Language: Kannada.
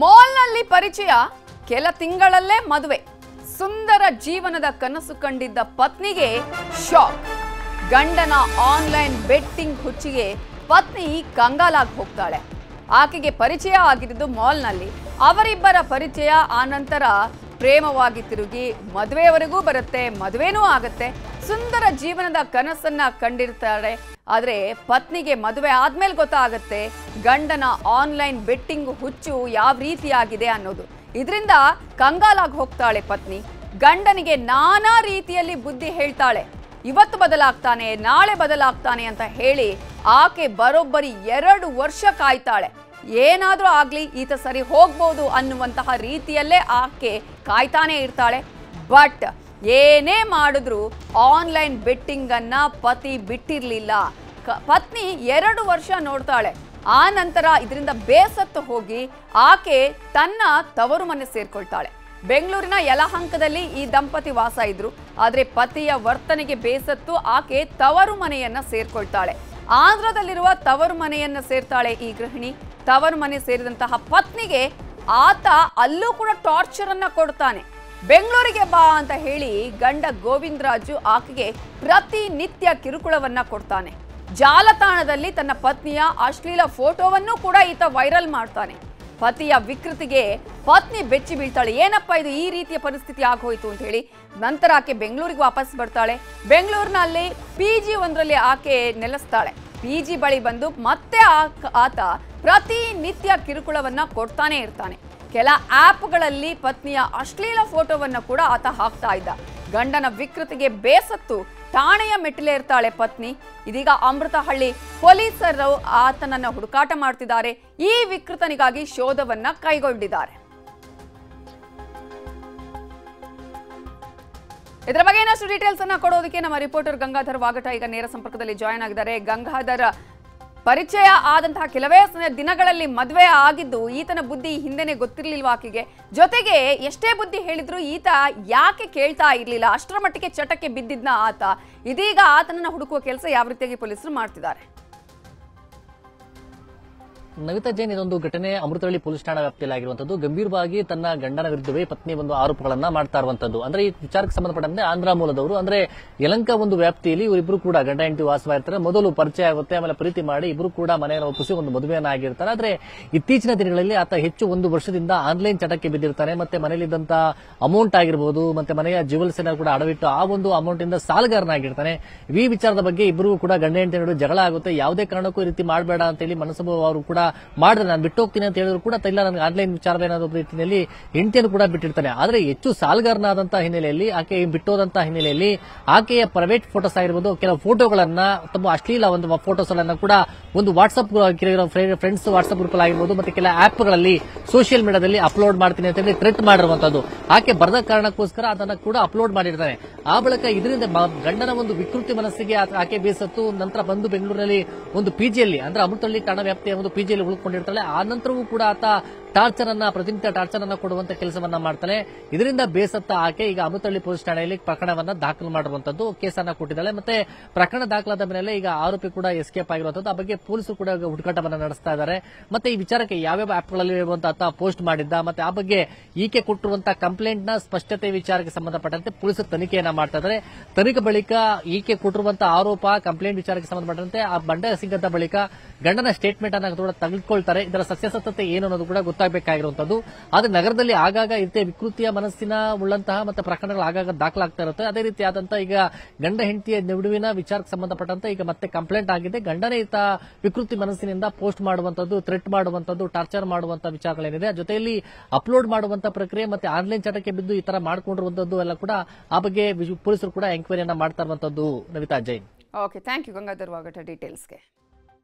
ಮಾಲ್ನಲ್ಲಿ ಪರಿಚಯ, ಕೆಲ ತಿಂಗಳಲ್ಲೇ ಮದುವೆ. ಸುಂದರ ಜೀವನದ ಕನಸು ಕಂಡಿದ್ದ ಪತ್ನಿಗೆ ಶಾಕ್. ಗಂಡನ ಆನ್ಲೈನ್ ಬೆಟ್ಟಿಂಗ್ ಹುಚ್ಚಿಗೆ ಪತ್ನಿ ಕಂಗಾಲಾಗಿ ಹೋಗ್ತಾಳೆ. ಆಕೆಗೆ ಪರಿಚಯ ಆಗಿದ್ದು ಮಾಲ್ನಲ್ಲಿ. ಅವರಿಬ್ಬರ ಪರಿಚಯ ಆನಂತರ ಪ್ರೇಮವಾಗಿ ತಿರುಗಿ ಮದುವೆಯವರೆಗೂ ಬರುತ್ತೆ, ಮದುವೆನೂ ಆಗುತ್ತೆ. ಸುಂದರ ಜೀವನದ ಕನಸನ್ನ ಕಂಡಿರ್ತಾಳೆ. ಆದರೆ ಪತ್ನಿಗೆ ಮದುವೆ ಆದ್ಮೇಲೆ ಗೊತ್ತಾಗುತ್ತೆ ಗಂಡನ ಆನ್ಲೈನ್ ಬೆಟ್ಟಿಂಗ್ ಹುಚ್ಚು ಯಾವ ರೀತಿಯಾಗಿದೆ ಅನ್ನೋದು. ಇದರಿಂದ ಕಂಗಾಲಾಗಿ ಹೋಗ್ತಾಳೆ ಪತ್ನಿ. ಗಂಡನಿಗೆ ನಾನಾ ರೀತಿಯಲ್ಲಿ ಬುದ್ಧಿ ಹೇಳ್ತಾಳೆ. ಇವತ್ತು ಬದಲಾಗ್ತಾನೆ, ನಾಳೆ ಬದಲಾಗ್ತಾನೆ ಅಂತ ಹೇಳಿ ಆಕೆ ಬರೋಬ್ಬರಿ 2 ವರ್ಷ ಕಾಯ್ತಾಳೆ. ಏನಾದ್ರೂ ಆಗ್ಲಿ ಈತ ಸರಿ ಹೋಗ್ಬೋದು ಅನ್ನುವಂತಹ ರೀತಿಯಲ್ಲೇ ಆಕೆ ಕಾಯ್ತಾನೆ ಇರ್ತಾಳೆ. ಬಟ್ ಏನೇ ಮಾಡಿದ್ರು ಆನ್ಲೈನ್ ಬೆಟ್ಟಿಂಗ್ ಅನ್ನ ಪತಿ ಬಿಟ್ಟಿರ್ಲಿಲ್ಲ. ಪತ್ನಿ 2 ವರ್ಷ ನೋಡ್ತಾಳೆ. ಆ ನಂತರ ಇದರಿಂದ ಬೇಸತ್ತು ಹೋಗಿ ಆಕೆ ತನ್ನ ತವರು ಮನೆ ಸೇರ್ಕೊಳ್ತಾಳೆ. ಬೆಂಗಳೂರಿನ ಯಲಹಂಕದಲ್ಲಿ ಈ ದಂಪತಿ ವಾಸ ಇದ್ರು. ಆದ್ರೆ ಪತಿಯ ವರ್ತನೆಗೆ ಬೇಸತ್ತು ಆಕೆ ತವರು ಮನೆಯನ್ನ ಸೇರ್ಕೊಳ್ತಾಳೆ. ಆಂಧ್ರದಲ್ಲಿರುವ ತವರು ಮನೆಯನ್ನ ಸೇರ್ತಾಳೆ ಈ ಗೃಹಿಣಿ. ತವರು ಮನೆ ಸೇರಿದಂತಹ ಪತ್ನಿಗೆ ಆತ ಅಲ್ಲೂ ಕೂಡ ಟಾರ್ಚರ್ ಅನ್ನ ಕೊಡ್ತಾನೆ. ಬೆಂಗಳೂರಿಗೆ ಬಾ ಅಂತ ಹೇಳಿ ಗಂಡ ಗೋವಿಂದರಾಜು ಆಕೆಗೆ ಪ್ರತಿನಿತ್ಯ ಕಿರುಕುಳವನ್ನ ಕೊಡ್ತಾನೆ. ಜಾಲತಾಣದಲ್ಲಿ ತನ್ನ ಪತ್ನಿಯ ಅಶ್ಲೀಲ ಫೋಟೋವನ್ನು ಕೂಡ ಈತ ವೈರಲ್ ಮಾಡ್ತಾನೆ. ಪತಿಯ ವಿಕೃತಿಗೆ ಪತ್ನಿ ಬೆಚ್ಚಿ ಬೀಳ್ತಾಳೆ. ಏನಪ್ಪ ಇದು, ಈ ರೀತಿಯ ಪರಿಸ್ಥಿತಿ ಆಗೋಯ್ತು ಅಂತ ಹೇಳಿ ನಂತರ ಆಕೆ ಬೆಂಗಳೂರಿಗೆ ವಾಪಸ್ ಬರ್ತಾಳೆ. ಬೆಂಗಳೂರಿನಲ್ಲಿ PG ಒಂದರಲ್ಲಿ ಆಕೆ ನೆಲೆಸ್ತಾಳೆ. PG ಬಳಿ ಬಂದು ಮತ್ತೆ ಆತ ಪ್ರತಿನಿತ್ಯ ಕಿರುಕುಳವನ್ನ ಕೊಡ್ತಾನೆ ಇರ್ತಾನೆ. ಕೆಲ ಆಪ್ಗಳಲ್ಲಿ ಪತ್ನಿಯ ಅಶ್ಲೀಲ ಫೋಟೋವನ್ನ ಕೂಡ ಆತ ಹಾಕ್ತಾ ಇದ್ದ. ಗಂಡನ ವಿಕೃತಿಗೆ ಬೇಸತ್ತು ಠಾಣೆಯ ಮೆಟ್ಟಿಲೇ ಇರ್ತಾಳೆ ಪತ್ನಿ. ಇದೀಗ ಅಮೃತಹಳ್ಳಿ ಪೊಲೀಸರು ಆತನನ್ನ ಹುಡುಕಾಟ ಮಾಡ್ತಿದ್ದಾರೆ. ಈ ವಿಕೃತನಿಗಾಗಿ ಶೋಧವನ್ನ ಕೈಗೊಂಡಿದ್ದಾರೆ. ಇದರ ಬಗ್ಗೆ ಇನ್ನಷ್ಟು ಡೀಟೇಲ್ಸ್ ಅನ್ನ ಕೊಡೋದಕ್ಕೆ ನಮ್ಮ ರಿಪೋರ್ಟರ್ ಗಂಗಾಧರ್ ವಾಗಟ ಈಗ ನೇರ ಸಂಪರ್ಕದಲ್ಲಿ ಜಾಯ್ನ್ ಆಗಿದ್ದಾರೆ. ಗಂಗಾಧರ್, ಪರಿಚಯ ಆದಂತಹ ಕೆಲವೇ ದಿನಗಳಲ್ಲಿ ಮದುವೆ ಆಗಿದ್ದು ಈತನ ಬುದ್ಧಿ ಹಿಂದೆನೆ ಗೊತ್ತಿರ್ಲಿಲ್ವಾ ಆಕೆಗೆ? ಜೊತೆಗೆ ಎಷ್ಟೇ ಬುದ್ಧಿ ಹೇಳಿದ್ರು ಈತ ಯಾಕೆ ಕೇಳ್ತಾ ಇರ್ಲಿಲ್ಲ? ಅಷ್ಟರ ಮಟ್ಟಿಗೆ ಚಟಕ್ಕೆ ಬಿದ್ದಿದ್ನ ಆತ. ಇದೀಗ ಆತನನ್ನ ಹುಡುಕುವ ಕೆಲಸ ಯಾವ ರೀತಿಯಾಗಿ ಪೊಲೀಸರು ಮಾಡ್ತಿದ್ದಾರೆ? ನವಿತಾ ಜೈನ್, ಇದೊಂದು ಘಟನೆ ಅಮೃತಹಳ್ಳಿ ಪೊಲೀಸ್ ಠಾಣಾ ವ್ಯಾಪ್ತಿಯಲ್ಲಿ ಆಗಿರುವಂತದ್ದು. ಗಂಭೀರವಾಗಿ ತನ್ನ ಗಂಡನ ವಿರುದ್ಧವೇ ಪತ್ನಿ ಒಂದು ಆರೋಪಗಳನ್ನ ಮಾಡ್ತಾ ಇರುವಂತದ್ದು. ಅಂದ್ರೆ ಈ ವಿಚಾರಕ್ಕೆ ಸಂಬಂಧಪಟ್ಟಂತೆ ಆಂಧ್ರ ಮೂಲದವರು, ಅಂದ್ರೆ ಯಲಂಕ ಒಂದು ವ್ಯಾಪ್ತಿಯಲ್ಲಿ ಇವರಿಬ್ರು ಕೂಡ ಗಂಡ ಹೆಂಡತಿ ವಾಸವಾಗಿರ್ತಾರೆ. ಮೊದಲು ಪರಿಚಯ ಆಗುತ್ತೆ, ಆಮೇಲೆ ಪ್ರೀತಿ ಮಾಡಿ ಇಬ್ರು ಕೂಡ ಮನೆಯನ್ನು ಒಪ್ಪಿಸಿ ಒಂದು ಮದುವೆಯನ್ನ ಆಗಿರ್ತಾರೆ. ಆದ್ರೆ ಇತ್ತೀಚಿನ ದಿನಗಳಲ್ಲಿ ಆತ ಹೆಚ್ಚು 1 ವರ್ಷದಿಂದ ಆನ್ಲೈನ್ ಚಟಕ್ಕೆ ಬಿದ್ದಿರ್ತಾನೆ. ಮತ್ತೆ ಮನೆಯಲ್ಲಿದ್ದಂತ ಅಮೌಂಟ್ ಆಗಿರ್ಬೋದು, ಮತ್ತೆ ಮನೆಯ ಜ್ಯುವೆಲ್ಸ್ ಅನ್ನ ಕೂಡ ಅಡವಿಟ್ಟು ಆ ಒಂದು ಅಮೌಂಟ್ ಇಂದ ಸಾಲಗಾರನಾಗಿರ್ತಾನೆ. ಈ ವಿಚಾರದ ಬಗ್ಗೆ ಇಬ್ಬರು ಕೂಡ ಗಂಡ ಹೆಂಡತಿ ನಡುವೆ ಜಗಳ ಆಗುತ್ತೆ. ಯಾವುದೇ ಕಾರಣಕ್ಕೂ ಈ ರೀತಿ ಮಾಡಬೇಡ ಅಂತ ಹೇಳಿ ಮನಸ್ಸು ಅವರು ಕೂಡ ಮಾಡಿದ್ರೆ ನಾನು ಬಿಟ್ಟು ಹೋಗ್ತೀನಿ ಅಂತ ಹೇಳಿದ್ರು ಕೂಡ ಇಲ್ಲ, ನನಗೆ ಆನ್ಲೈನ್ ವಿಚಾರವೇನಾದ ರೀತಿಯಲ್ಲಿ ಹೆಂಡತಿಯನ್ನು ಕೂಡ ಬಿಟ್ಟಿರ್ತಾನೆ. ಆದ್ರೆ ಹೆಚ್ಚು ಸಾಲಗಾರನಾದಂತಹ ಹಿನ್ನೆಲೆಯಲ್ಲಿ ಆಕೆ ಬಿಟ್ಟೋದಂತಹ ಹಿನ್ನೆಲೆಯಲ್ಲಿ ಆಕೆಯ ಪ್ರೈವೇಟ್ ಫೋಟೋಸ್ ಆಗಿರ್ಬೋದು, ಕೆಲವು ಫೋಟೋಗಳನ್ನ ತಮ್ಮ ಅಶ್ಲೀಲ ಒಂದು ಫೋಟೋಸ್ ಗಳನ್ನ ಕೂಡ ಒಂದು ವಾಟ್ಸ್ಆಪ್ ಫ್ರೆಂಡ್ಸ್ ವಾಟ್ಸ್ಆಪ್ ಗ್ರೂಪ್ ಆಗಿರ್ಬೋದು, ಮತ್ತೆ ಕೆಲ ಆಪ್ಗಳಲ್ಲಿ ಸೋಷಿಯಲ್ ಮೀಡಿಯಾದಲ್ಲಿ ಅಪ್ಲೋಡ್ ಮಾಡ್ತೀನಿ ಅಂತ ಹೇಳಿ ಥ್ರೆಟ್ ಮಾಡಿರುವಂತದ್ದು. ಆಕೆ ಬರದ ಕಾರಣಕ್ಕೋಸ್ಕರ ಅದನ್ನ ಕೂಡ ಅಪ್ಲೋಡ್ ಮಾಡಿರ್ತಾನೆ. ಆ ಬಳಿಕ ಇದರಿಂದ ಗಂಡನ ಒಂದು ವಿಕೃತಿ ಮನಸ್ಸಿಗೆ ಆಕೆ ಬೇಸತ್ತು ನಂತರ ಬಂದು ಬೆಂಗಳೂರಿನಲ್ಲಿ ಒಂದು PGಯಲ್ಲಿ, ಅಂದ್ರೆ ಅಮೃತಹಳ್ಳಿ ಠಾಣಾ ವ್ಯಾಪ್ತಿಯ ಒಂದು PGಯಲ್ಲಿ ಉಳ್ಕೊಂಡಿರ್ತಾಳೆ. ಆ ನಂತರವೂ ಕೂಡ ಆತ ಪ್ರತಿನಿತ್ಯ ಟಾರ್ಚರ್ ಅನ್ನ ಕೊಡುವಂತ ಕೆಲಸವನ್ನ ಮಾಡ್ತಾನೆ. ಇದರಿಂದ ಬೇಸತ್ತ ಆಕೆ ಈಗ ಅಮೃತಹಳ್ಳಿ ಪೊಲೀಸ್ ಠಾಣೆಯಲ್ಲಿ ಪ್ರಕರಣವನ್ನ ದಾಖಲು ಮಾಡಿರುವಂತದ್ದು, ಕೇಸನ್ನ ಕೊಟ್ಟಿದ್ದಾಳೆ. ಮತ್ತೆ ಪ್ರಕರಣ ದಾಖಲಾದ ಮೇಲೆ ಈಗ ಆರೋಪಿ ಕೂಡ ಎಸ್ಕೇಪ್ ಆಗಿರುವಂತದ್ದು. ಆ ಬಗ್ಗೆ ಪೊಲೀಸರು ಕೂಡ ಹುಡುಕಾಟವನ್ನ ನಡೆಸ್ತಾ ಇದ್ದಾರೆ. ಮತ್ತೆ ಈ ವಿಚಾರಕ್ಕೆ ಯಾವ್ಯಾವ ಆಪ್ಗಳಲ್ಲಿ ಆತ ಪೋಸ್ಟ್ ಮಾಡಿದ್ದ, ಮತ್ತೆ ಆ ಬಗ್ಗೆ ಈಕೆ ಕೊಟ್ಟಿರುವಂತಹ ಕಂಪ್ಲೇಂಟ್ ನ ಸ್ಪಷ್ಟತೆ ವಿಚಾರಕ್ಕೆ ಸಂಬಂಧಪಟ್ಟಂತೆ ಪೊಲೀಸರು ತನಿಖೆಯನ್ನ ಮಾಡ್ತಾ ಇದ್ದಾರೆ. ತನಿಖೆ ಬಳಿಕ ಈಕೆ ಕೊಟ್ಟಿರುವಂತಹ ಆರೋಪ ಕಂಪ್ಲೇಂಟ್ ವಿಚಾರಕ್ಕೆ ಸಂಬಂಧಪಟ್ಟಂತೆ ಆ ಬಂಡ ಸಿಗದ ಬಳಿಕ ಗಂಡನ ಸ್ಟೇಟ್ಮೆಂಟ್ ಅನ್ನ ಕೂಡ ತೆಗೆದುಕೊಳ್ತಾರೆ. ಇದರ ಸತ್ಯಾಸತ್ಯತೆ ಏನು ಅನ್ನೋದು ಕೂಡ ಗೊತ್ತಾಗಬೇಕಾಗಿರುವಂತದ್ದು. ಆದ್ರೆ ನಗರದಲ್ಲಿ ಆಗಾಗ ಇರುತ್ತೆ ವಿಕೃತಿಯ ಮನಸ್ಸಿನ ಉಳ್ಳಂತಹ ಮತ್ತೆ ಪ್ರಕರಣಗಳು ಆಗಾಗ ದಾಖಲಾಗ್ತಾ ಇರುತ್ತೆ. ಅದೇ ರೀತಿಯಾದಂತಹ ಈಗ ಗಂಡ ಹೆಂಡತಿಯ ನಡುವಿನ ವಿಚಾರಕ್ಕೆ ಸಂಬಂಧಪಟ್ಟಂತೆ ಈಗ ಮತ್ತೆ ಕಂಪ್ಲೇಂಟ್ ಆಗಿದೆ. ಗಂಡನೇ ಈತ ವಿಕೃತಿ ಮನಸ್ಸಿನಿಂದ ಪೋಸ್ಟ್ ಮಾಡುವಂತದ್ದು, ಥ್ರೆಟ್ ಮಾಡುವಂತದ್ದು, ಟಾರ್ಚರ್ ಮಾಡುವಂತಹ ವಿಚಾರಗಳೇನಿದೆ, ಜೊತೆಯಲ್ಲಿ ಅಪ್ಲೋಡ್ ಮಾಡುವಂತಹ ಪ್ರಕ್ರಿಯೆ ಮತ್ತೆ ಆನ್ಲೈನ್ ಚಟಕ್ಕೆ ಬಿದ್ದು ಈ ತರ ಮಾಡಿಕೊಂಡಿರುವಂತದ್ದು ಎಲ್ಲ ಕೂಡ ಆ ಬಗ್ಗೆ ಪೊಲೀಸರು ಕೂಡ ಎಂಕ್ವೈರಿಯನ್ನ ಮಾಡ್ತಾ ಇರುವಂತದ್ದು. Navita Jain. Okay, thank you Gangadhar ವಾಗಟ ಡೀಟೇಲ್ಸ್ಗೆ.